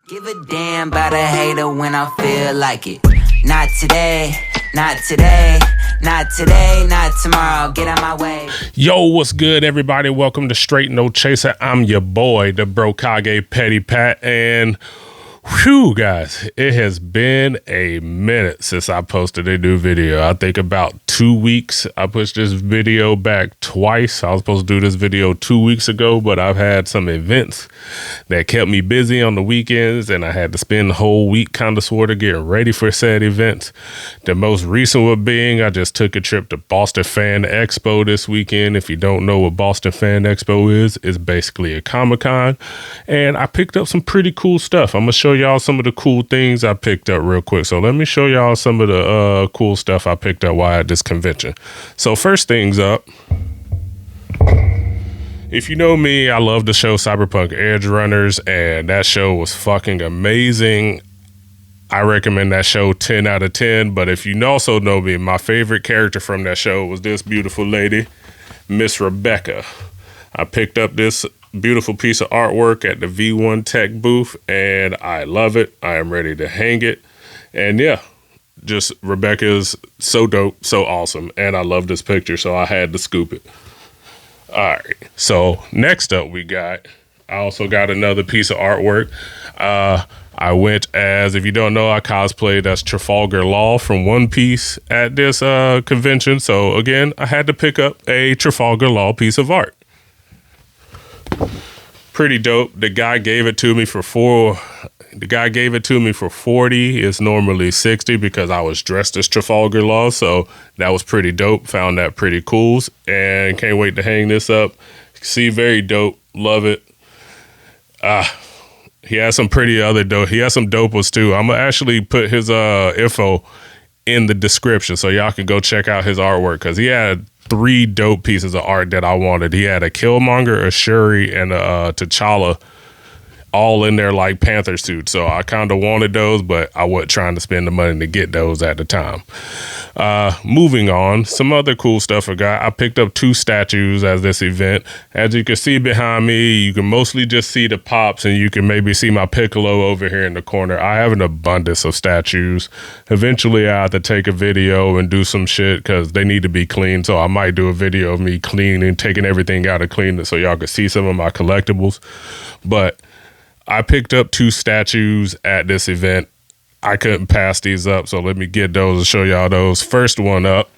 Give a damn about a hater when I feel like it. Not today, not today, not today, not tomorrow. Get out my way. Yo, what's good, everybody? Welcome to Straight No Chaser. I'm your boy, the Bro-Kage Petty Pat, and whew, guys, it has been a minute since I posted a new video. I think about 2 weeks. I pushed this video back twice. I was supposed to do this video 2 weeks ago, but I've had some events that kept me busy on the weekends, and I had to spend the whole week kind of sort of getting ready for said events. The most recent one being I just took a trip to Boston Fan Expo this weekend. If you don't know what Boston Fan Expo is, it's basically a Comic-Con, and I picked up some pretty cool stuff. I'm going to show y'all some of the cool things I picked up real quick. So let me show y'all some of the cool stuff I picked up while at this convention. So first things up, if you know me, I love the show Cyberpunk Edge Runners, and that show was fucking amazing. I recommend that show 10 out of 10. But if you also know me, my favorite character from that show was this beautiful lady, Miss Rebecca. I picked up this beautiful piece of artwork at the V1 Tech booth, and I love it. I am ready to hang it. And yeah, just Rebecca is so dope, so awesome, and I love this picture, so I had to scoop it. All right, so next up I also got another piece of artwork. I went as, if you don't know, I cosplayed as Trafalgar Law from One Piece at this convention. So again, I had to pick up a Trafalgar Law piece of art. Pretty dope. The guy gave it to me for 40. It's normally 60 because I was dressed as Trafalgar Law, so that was pretty dope. Found that pretty cool, and can't wait to hang this up. See, very dope. Love it. He has some pretty other dope. He has some dope ones too. I'm gonna actually put his info in the description so y'all can go check out his artwork, because he had 3 dope pieces of art that I wanted. He had a Killmonger, a Shuri, and a T'Challa, all in their like Panther suits. So I kind of wanted those, but I wasn't trying to spend the money to get those at the time. Moving on, some other cool stuff I got. I picked up 2 statues at this event. As you can see behind me, you can mostly just see the pops, and you can maybe see my Piccolo over here in the corner. I have an abundance of statues. Eventually I have to take a video and do some shit because they need to be cleaned. So I might do a video of me cleaning, taking everything out and cleaning it so y'all can see some of my collectibles. But I picked up 2 statues at this event. I couldn't pass these up, so let me get those and show y'all those. First one up,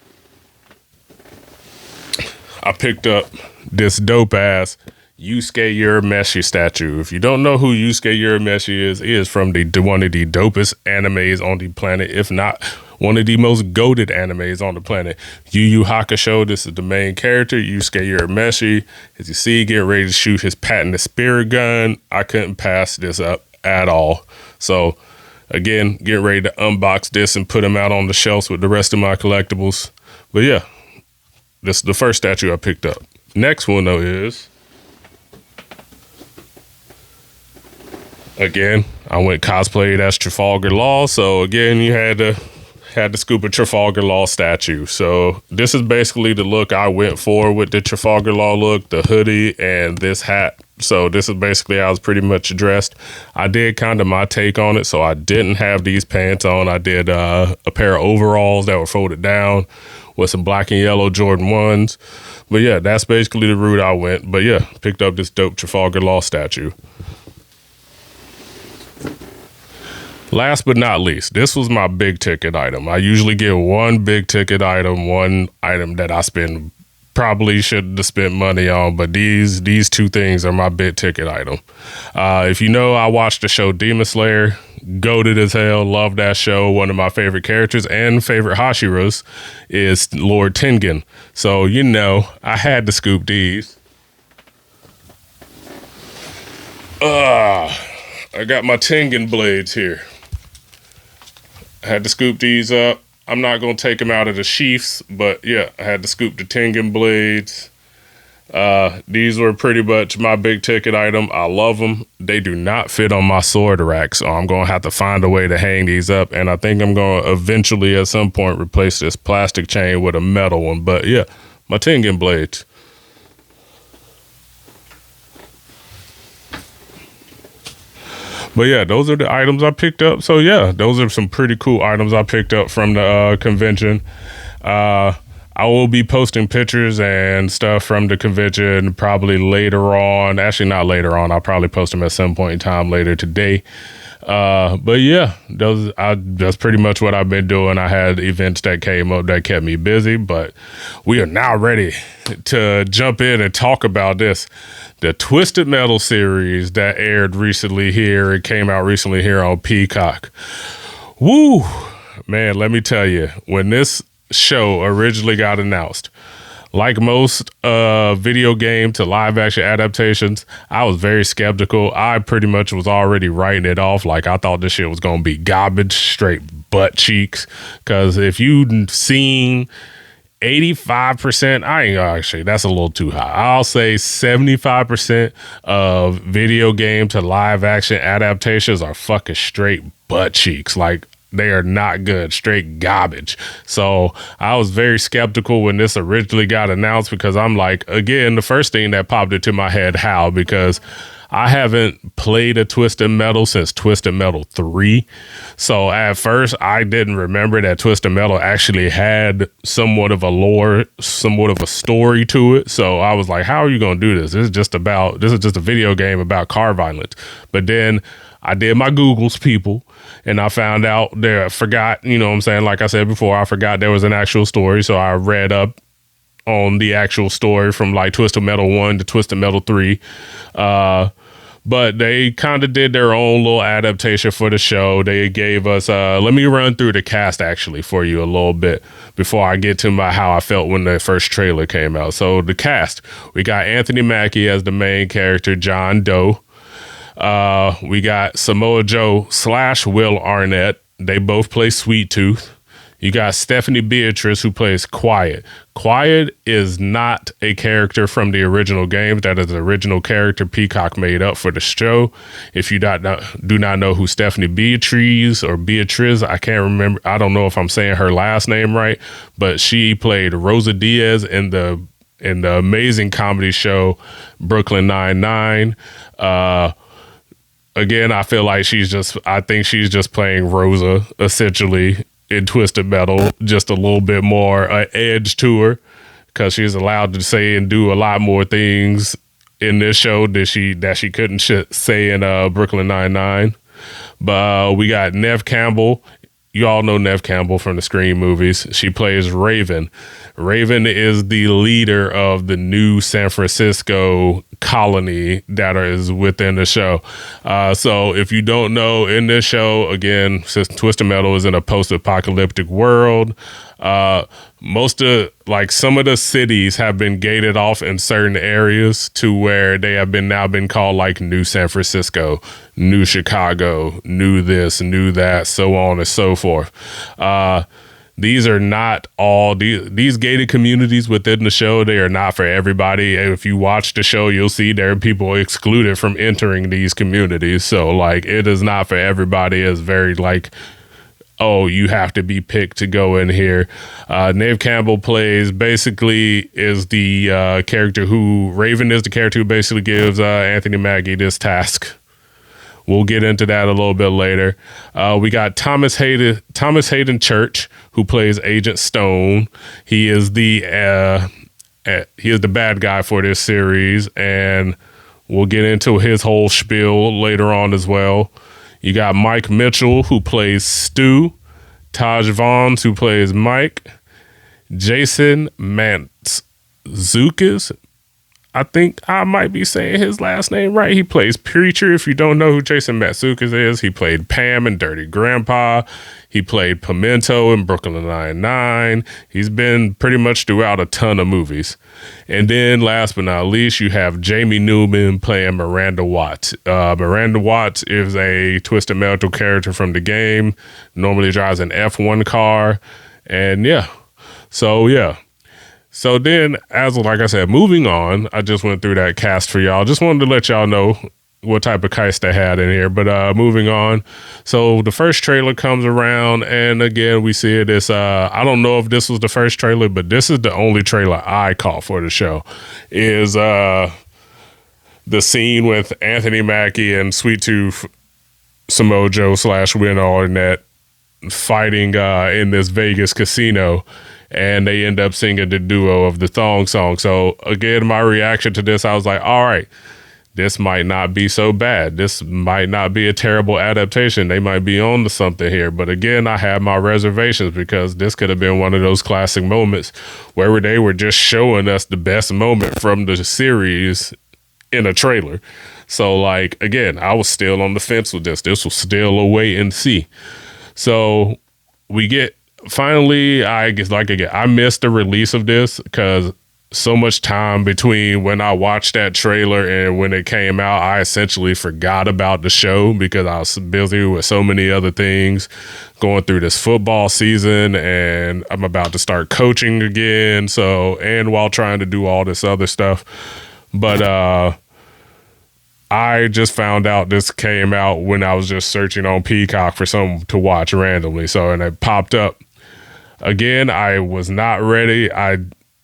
I picked up this dope-ass Yusuke Urameshi statue. If you don't know who Yusuke Urameshi is, he is from one of the dopest animes on the planet, if not one of the most goated animes on the planet. Yu Yu Hakusho, this is the main character, Yusuke Urameshi. As you see, getting ready to shoot his patented spirit gun. I couldn't pass this up at all. So again, getting ready to unbox this and put him out on the shelves with the rest of my collectibles. But yeah, this is the first statue I picked up. Next one though is, again, I went cosplayed as Trafalgar Law. So again, you had to scoop a Trafalgar Law statue. So this is basically the look I went for with the Trafalgar Law look, the hoodie and this hat. So this is basically, I was pretty much dressed. I did kind of my take on it. So I didn't have these pants on. I did a pair of overalls that were folded down with some black and yellow Jordan 1s. But yeah, that's basically the route I went. But yeah, picked up this dope Trafalgar Law statue. Last but not least, this was my big ticket item. I usually get one big ticket item, one item that I probably shouldn't have spent money on, but these 2 things are my big ticket item. If you know, I watched the show Demon Slayer, goated as hell, love that show. One of my favorite characters and favorite Hashiras is Lord Tengen. So, you know, I had to scoop these. I got my Tengen blades here. I had to scoop these up. I'm not going to take them out of the sheaths, but yeah, I had to scoop the Tengen blades. These were pretty much my big ticket item. I love them. They do not fit on my sword rack, so I'm going to have to find a way to hang these up. And I think I'm going to eventually at some point replace this plastic chain with a metal one. But yeah, my Tengen blades. But yeah, those are the items I picked up. So yeah, those are some pretty cool items I picked up from the convention. I will be posting pictures and stuff from the convention probably later on. Actually, not later on. I'll probably post them at some point in time later today. But yeah, that's pretty much what I've been doing. I had events that came up that kept me busy, but we are now ready to jump in and talk about this. The Twisted Metal series that aired recently here. It came out recently here on Peacock. Woo! Man, let me tell you, when this show originally got announced, like most video game to live action adaptations, I was very skeptical. I pretty much was already writing it off. Like, I thought this shit was going to be garbage, straight butt cheeks. Because if you've seen 85%, actually, that's a little too high. I'll say 75% of video game to live action adaptations are fucking straight butt cheeks. Like, they are not good, straight garbage. So I was very skeptical when this originally got announced because I'm like, again, the first thing that popped into my head, how? Because I haven't played a Twisted Metal since Twisted Metal 3. So at first, I didn't remember that Twisted Metal actually had somewhat of a lore, somewhat of a story to it. So I was like, how are you going to do this? This is just a video game about car violence. But then I did my Googles, people, and I found out there, I forgot, you know what I'm saying? Like I said before, I forgot there was an actual story. So I read up on the actual story from like Twisted Metal 1 to Twisted Metal 3. But they kind of did their own little adaptation for the show. They gave us, let me run through the cast actually for you a little bit before I get to how I felt when the first trailer came out. So the cast, we got Anthony Mackie as the main character, John Doe. We got Samoa Joe / Will Arnett. They both play Sweet Tooth. You got Stephanie Beatrice, who plays Quiet. Quiet is not a character from the original game. That is an original character Peacock made up for the show. If you do not know who Stephanie Beatrice, I can't remember. I don't know if I'm saying her last name right, but she played Rosa Diaz in the amazing comedy show Brooklyn Nine-Nine. Again, I feel like I think she's just playing Rosa, essentially, in Twisted Metal, just a little bit more edge to her, because she's allowed to say and do a lot more things in this show that she couldn't say in Brooklyn Nine-Nine. But we got Neve Campbell. You all know Neve Campbell from the Scream movies. She plays Raven. Raven is the leader of the new San Francisco colony that is within the show. So if you don't know, in this show, again, since Twisted Metal is in a post-apocalyptic world, some of the cities have been gated off in certain areas to where they have now been called like New San Francisco, New Chicago, New this, New that, so on and so forth. These are not all these gated communities within the show. They are not for everybody. If you watch the show, you'll see there are people excluded from entering these communities. So like, it is not for everybody. It's very like, oh, you have to be picked to go in here. Neve Campbell is the character Raven is the character who basically gives Anthony Mackie this task. We'll get into that a little bit later. We got Thomas Hayden Church, who plays Agent Stone. He is the bad guy for this series, and we'll get into his whole spiel later on as well. You got Mike Mitchell, who plays Stu. Taj Vaughns, who plays Mike. Jason Mantzoukas. I think I might be saying his last name right. He plays Preacher. If you don't know who Jason Mantzoukas is, he played Pam in Dirty Grandpa. He played Pimento in Brooklyn Nine-Nine. He's been pretty much throughout a ton of movies. And then last but not least, you have Jamie Newman playing Miranda Watts. Miranda Watts is a Twisted Metal character from the game. Normally drives an F1 car. And So then, like I said, moving on, I just went through that cast for y'all. Just wanted to let y'all know what type of cast they had in here. But moving on. So the first trailer comes around, and again, we see this. I don't know if this was the first trailer, but this is the only trailer I caught for the show. Is the scene with Anthony Mackie and Sweet Tooth Samoa Joe / Win Arnett fighting in this Vegas casino, and they end up singing the duo of the thong song. So again, my reaction to this, I was like, all right, this might not be so bad. This might not be a terrible adaptation. They might be on to something here. But again, I have my reservations because this could have been one of those classic moments where they were just showing us the best moment from the series in a trailer. So like, again, I was still on the fence with this. This was still a wait and see. So we get finally, I guess, like again, I missed the release of this because so much time between when I watched that trailer and when it came out, I essentially forgot about the show because I was busy with so many other things, going through this football season, and I'm about to start coaching again. So, and while trying to do all this other stuff, but I just found out this came out when I was just searching on Peacock for something to watch randomly. So, and it popped up. Again, I was not ready. I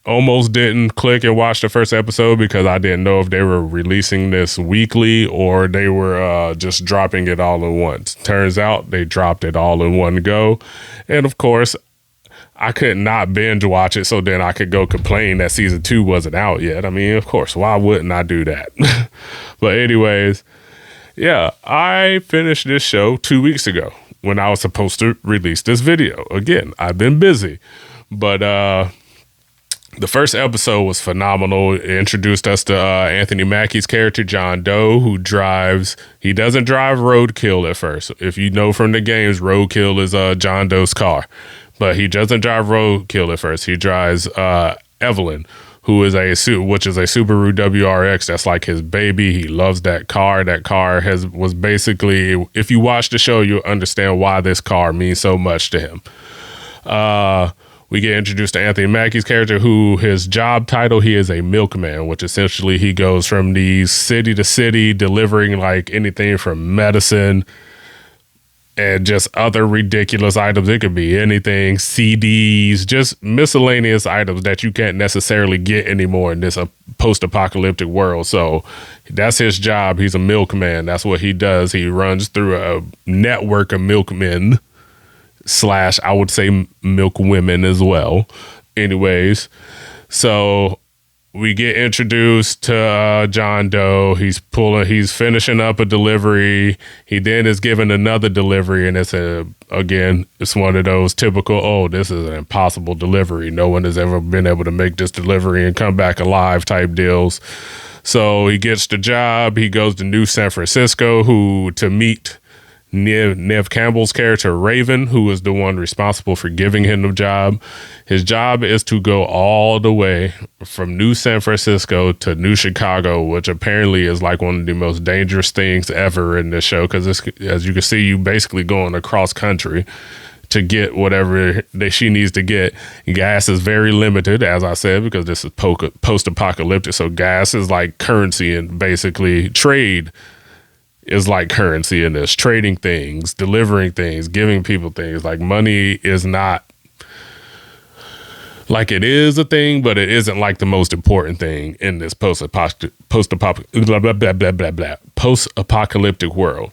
almost didn't click and watch the first episode because I didn't know if they were releasing this weekly or they were just dropping it all at once. Turns out they dropped it all in one go. And of course, I could not binge watch it so then I could go complain that season 2 wasn't out yet. I mean, of course, why wouldn't I do that? But anyways, yeah, I finished this show 2 weeks ago when I was supposed to release this video. Again, I've been busy, but the first episode was phenomenal. It introduced us to Anthony Mackie's character, John Doe, who drives. He doesn't drive Roadkill at first. If you know from the games, Roadkill is John Doe's car. But he doesn't drive Roadkill at first. He drives Evelyn, which is a Subaru WRX. That's like his baby. He loves that car. That car was basically, if you watch the show, you'll understand why this car means so much to him. We get introduced to Anthony Mackie's character, who his job title, he is a milkman, which essentially he goes from the city to city delivering like anything from medicine and just other ridiculous items. It could be anything, CDs, just miscellaneous items that you can't necessarily get anymore in this post-apocalyptic world. So that's his job. He's a milkman. That's what he does. He runs through a network of milkmen / I would say milk women as well. Anyways, so we get introduced to John Doe. He's finishing up a delivery. He then is given another delivery, and it's one of those typical, this is an impossible delivery. No one has ever been able to make this delivery and come back alive type deals. So he gets the job. He goes to New San Francisco to meet Nev Campbell's character, Raven, who is the one responsible for giving him the job. His job is to go all the way from New San Francisco to New Chicago, which apparently is like one of the most dangerous things ever in this show, because as you can see, you basically going across country to get whatever she needs to get. Gas is very limited, as I said, because this is post-apocalyptic, so gas is like currency, and basically trade is like currency in this. Trading things, delivering things, giving people things. Like, money is not like, it is a thing, but it isn't like the most important thing in this post-apocalyptic world.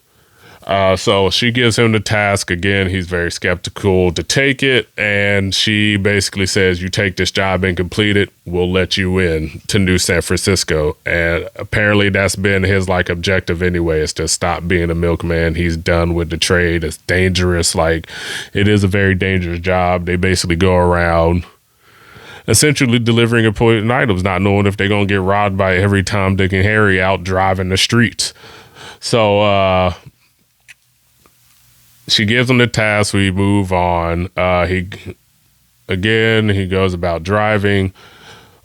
So she gives him the task. Again, he's very skeptical to take it, and she basically says, you take this job and complete it, we'll let you in to New San Francisco. And apparently that's been his like objective anyway, is to stop being a milkman. He's done with the trade. It's dangerous. Like, it is a very dangerous job. They basically go around essentially delivering important items, not knowing if they're going to get robbed by every Tom, Dick, and Harry out driving the streets. So, she gives him the task. We move on. He goes about driving.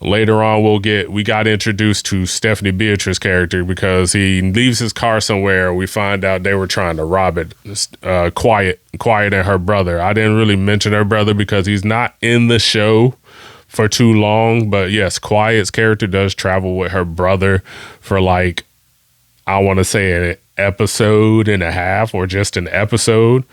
Later on, we got introduced to Stephanie Beatrice's character because he leaves his car somewhere. We find out they were trying to rob it. Quiet and her brother. I didn't really mention her brother because he's not in the show for too long. But yes, Quiet's character does travel with her brother for like, I want to say an episode and a half, or just an episode.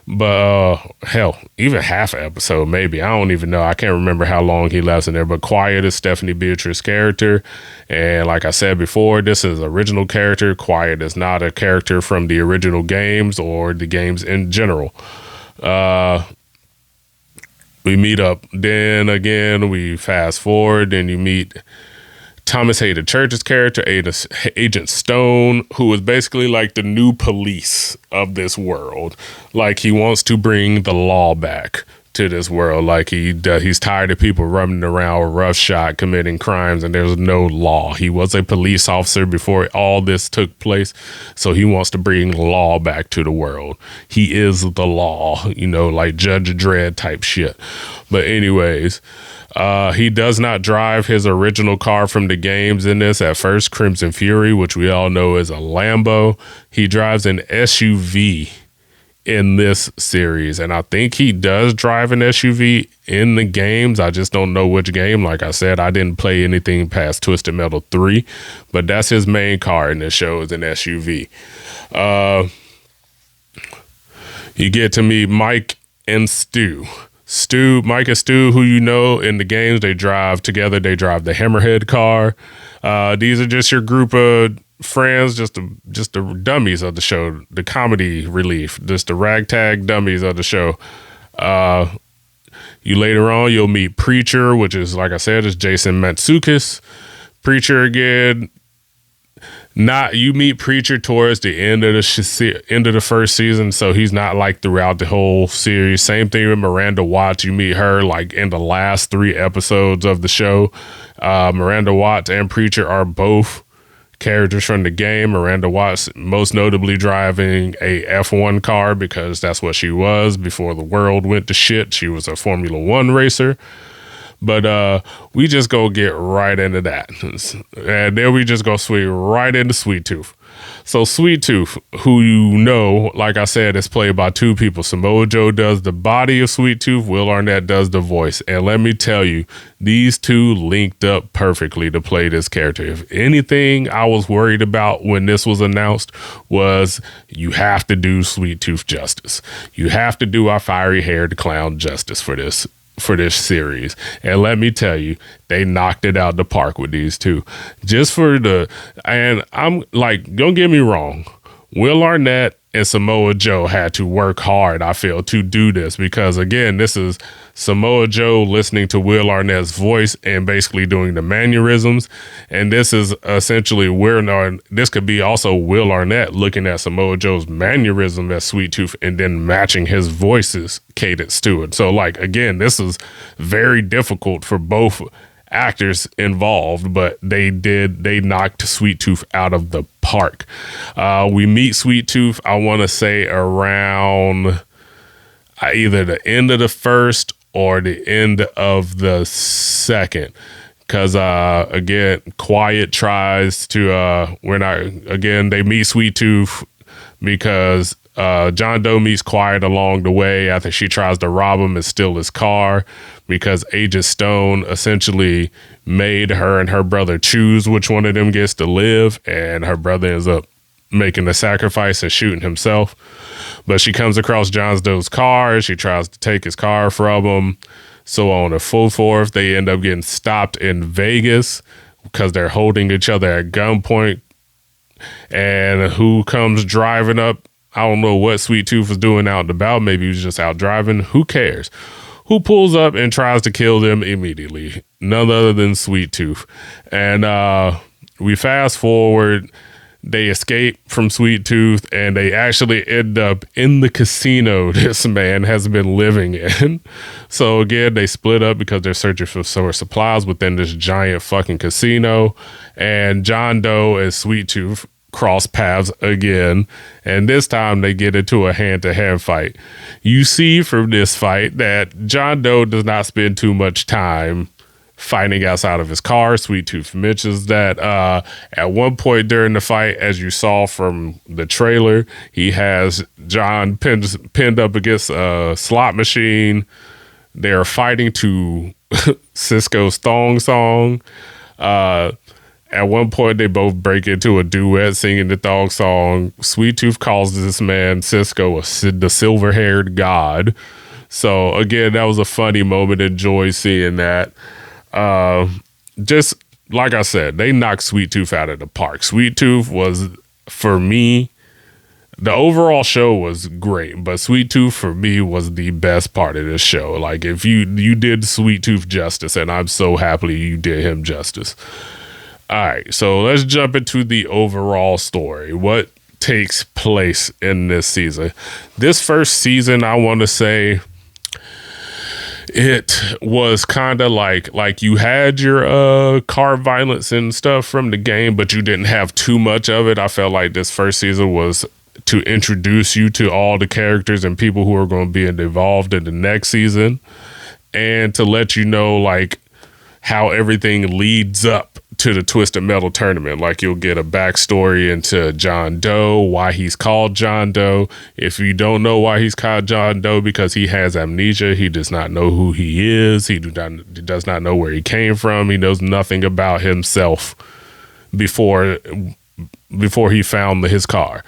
But hell, even half an episode, maybe. I don't even know. I can't remember how long he left in there. But Quiet is Stephanie Beatrice's character. And like I said before, this is original character. Quiet is not a character from the original games or the games in general. We meet up. Then again, we fast forward. Then you meet Thomas Hayden Church's character, Agent Stone, who is basically like the new police of this world. Like, he wants to bring the law back to this world. Like, he's tired of people running around roughshod committing crimes and there's no law. He was a police officer before all this took place, so he wants to bring law back to the world. He is the law, you know, like Judge Dredd type shit. But anyways, he does not drive his original car from the games in this at first, Crimson Fury, which we all know is a Lambo. He drives an SUV in this series, and I think he does drive an SUV in the games. I just don't know which game. Like I said, I didn't play anything past Twisted Metal 3, but that's his main car in this show, is an SUV. You get to meet Mike and Stu. Mike and Stu, who you know in the games, they drive together. They drive the Hammerhead car. These are just your group of friends, just the dummies of the show, the comedy relief, just the ragtag dummies of the show. You later on, you'll meet Preacher, which is, like I said, is Jason Mantzoukas. Preacher again. You meet Preacher towards the end of the first season, so he's not like throughout the whole series. Same thing with Miranda Watts. You meet her like in the last 3 episodes of the show. Miranda Watts and Preacher are both characters from the game. Miranda Watts most notably driving a F1 car, because that's what she was before the world went to shit. She was a Formula 1 racer. But we just go get right into that. And then we just go right into Sweet Tooth. So Sweet Tooth, who you know, like I said, is played by 2 people. Samoa Joe does the body of Sweet Tooth. Will Arnett does the voice. And let me tell you, these 2 linked up perfectly to play this character. If anything I was worried about when this was announced was, you have to do Sweet Tooth justice. You have to do our fiery-haired clown justice for this series. And let me tell you, they knocked it out the park with these 2. And I'm like, don't get me wrong, Will Arnett and Samoa Joe had to work hard, I feel, to do this, because again, this is Samoa Joe listening to Will Arnett's voice and basically doing the mannerisms, and this is essentially this could be also Will Arnett looking at Samoa Joe's mannerism as Sweet Tooth and then matching his voice's cadence to it. So like, again, this is very difficult for both actors involved, but they knocked Sweet Tooth out of the park. We meet Sweet Tooth, I want to say around either the end of the first or the end of the second, because again, Quiet tries to they meet Sweet Tooth because John Doe meets Quiet along the way after she tries to rob him and steal his car, because Agent Stone essentially made her and her brother choose which one of them gets to live, and her brother ends up making the sacrifice and shooting himself. But she comes across John Doe's car. She tries to take his car from him. So on and so forth. They end up getting stopped in Vegas because they're holding each other at gunpoint. And who comes driving up? I don't know what Sweet Tooth was doing out and about. Maybe he was just out driving. Who cares? Who pulls up and tries to kill them immediately? None other than Sweet Tooth. And we fast forward. They escape from Sweet Tooth, and they actually end up in the casino this man has been living in. So again, they split up because they're searching for supplies within this giant fucking casino. And John Doe and Sweet Tooth cross paths again, and this time they get into a hand-to-hand fight. You see from this fight that John Doe does not spend too much time fighting outside of his car. Sweet Tooth mentions that at one point during the fight, as you saw from the trailer, he has John pinned up against a slot machine. They're fighting to Cisco's Thong Song. At one point, they both break into a duet singing the thong song. Sweet Tooth calls this man Cisco the silver-haired god. So again, that was a funny moment. Enjoy seeing that. Just like I said, they knocked Sweet Tooth out of the park. Sweet Tooth was, for me, the overall show was great, but Sweet Tooth for me was the best part of this show. Like, if you did Sweet Tooth justice, and I'm so happy you did him justice. All right, so let's jump into the overall story. What takes place in this season? This first season, I want to say it was kind of like you had your car violence and stuff from the game, but you didn't have too much of it. I felt like this first season was to introduce you to all the characters and people who are going to be involved in the next season, and to let you know like how everything leads up to the Twisted Metal tournament. Like, you'll get a backstory into John Doe, why he's called John Doe. If you don't know why he's called John Doe, because he has amnesia, he does not know who he is. He does not know where he came from. He knows nothing about himself before he found his car.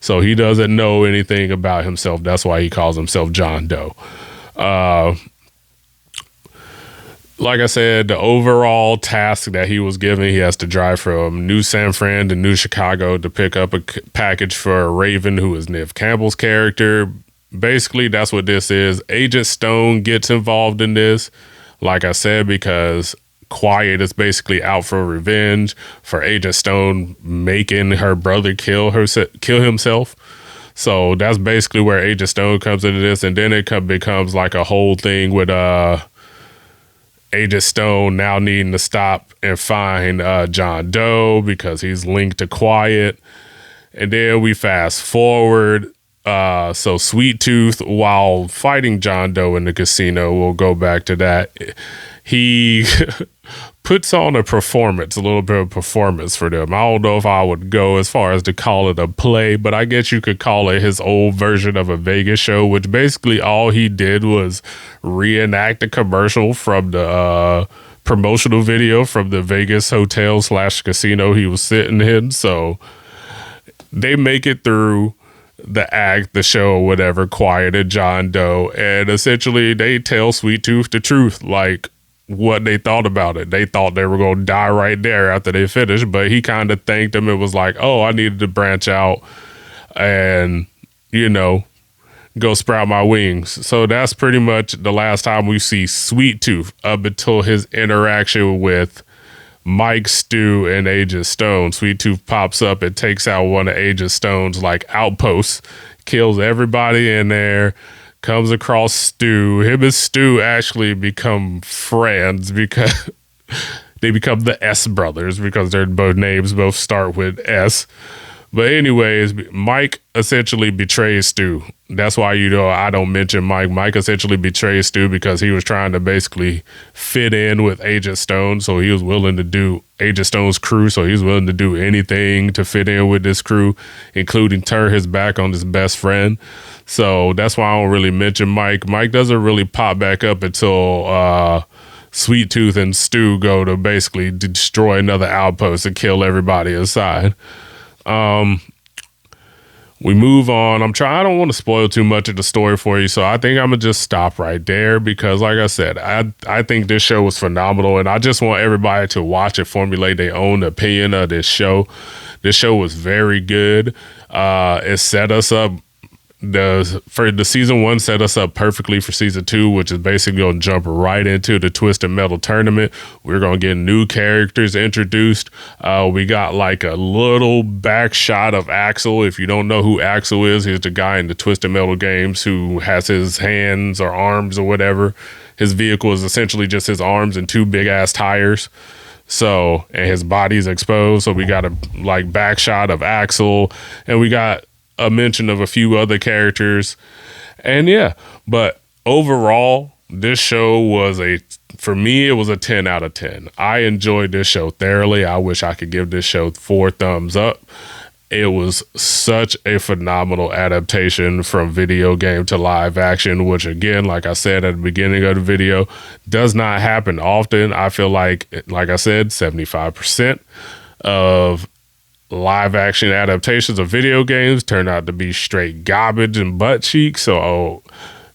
So he doesn't know anything about himself. That's why he calls himself John Doe. Like I said, the overall task that he was given, he has to drive from New San Fran to New Chicago to pick up a package for Raven, who is Neve Campbell's character. Basically, that's what this is. Agent Stone gets involved in this, like I said, because Quiet is basically out for revenge for Agent Stone making her brother kill himself. So that's basically where Agent Stone comes into this, and then it becomes like a whole thing with Agent Stone now needing to stop and find John Doe because he's linked to Quiet. And then we fast forward. So Sweet Tooth, while fighting John Doe in the casino, we'll go back to that, he puts on a little bit of performance for them. I don't know if I would go as far as to call it a play, but I guess you could call it his old version of a Vegas show, which basically all he did was reenact a commercial from the promotional video from the Vegas hotel / casino he was sitting in. So they make it through the show or whatever, Quiet and John Doe, and essentially they tell Sweet Tooth the truth, like what they thought about it. They thought they were going to die right there after they finished, but he kind of thanked them. It was like, oh, I needed to branch out and, go sprout my wings. So that's pretty much the last time we see Sweet Tooth up until his interaction with Mike, Stu, and Agent Stone. Sweet Tooth pops up and takes out one of Agent Stone's outposts, kills everybody in there, comes across Stu. Him and Stu actually become friends because they become the S brothers because their names both start with S. But anyways, Mike essentially betrays Stu. That's why, I don't mention Mike. Mike essentially betrays Stu because he was trying to basically fit in with Agent Stone. So he was willing to do Agent Stone's crew. So he's willing to do anything to fit in with this crew, including turn his back on his best friend. So that's why I don't really mention Mike. Mike doesn't really pop back up until Sweet Tooth and Stu go to basically destroy another outpost and kill everybody inside. We move on. I don't want to spoil too much of the story for you, so I think I'm gonna just stop right there because, like I said, I think this show was phenomenal, and I just want everybody to watch it, formulate their own opinion of this show. This show was very good. It set us up. For the season 1 set us up perfectly for season 2, which is basically going to jump right into the Twisted Metal tournament. We're going to get new characters introduced. We got a little back shot of Axel. If you don't know who Axel is, he's the guy in the Twisted Metal games who has his hands or arms or whatever. His vehicle is essentially just his arms and 2 big ass tires. So, and his body's exposed. So we got a back shot of Axel, and we got a mention of a few other characters. And yeah, but overall, this show was for me, it was a 10 out of 10. I enjoyed this show thoroughly. I wish I could give this show 4 thumbs up. It was such a phenomenal adaptation from video game to live action, which again, like I said at the beginning of the video, does not happen often. I feel like I said, 75% of live action adaptations of video games turned out to be straight garbage and butt cheeks. So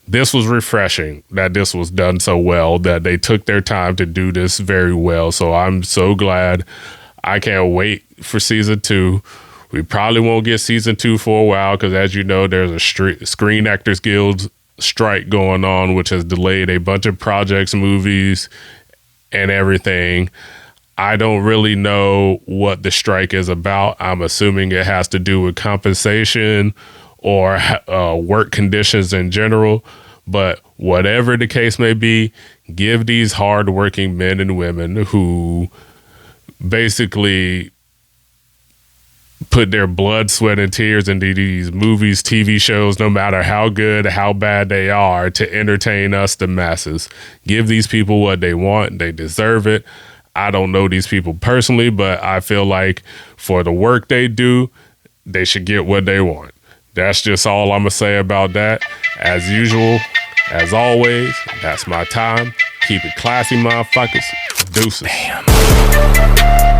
this was refreshing that this was done so well, that they took their time to do this very well. So I'm so glad. I can't wait for season 2. We probably won't get season 2 for a while because, as you know, there's a Screen Actors Guild strike going on, which has delayed a bunch of projects, movies, and everything. I don't really know what the strike is about. I'm assuming it has to do with compensation or work conditions in general. But whatever the case may be, give these hardworking men and women who basically put their blood, sweat, and tears into these movies, TV shows, no matter how good, how bad they are, to entertain us, the masses. Give these people what they want. They deserve it. I don't know these people personally, but I feel like for the work they do, they should get what they want. That's just all I'm going to say about that. As usual, as always, that's my time. Keep it classy, motherfuckers. Deuces. Bam.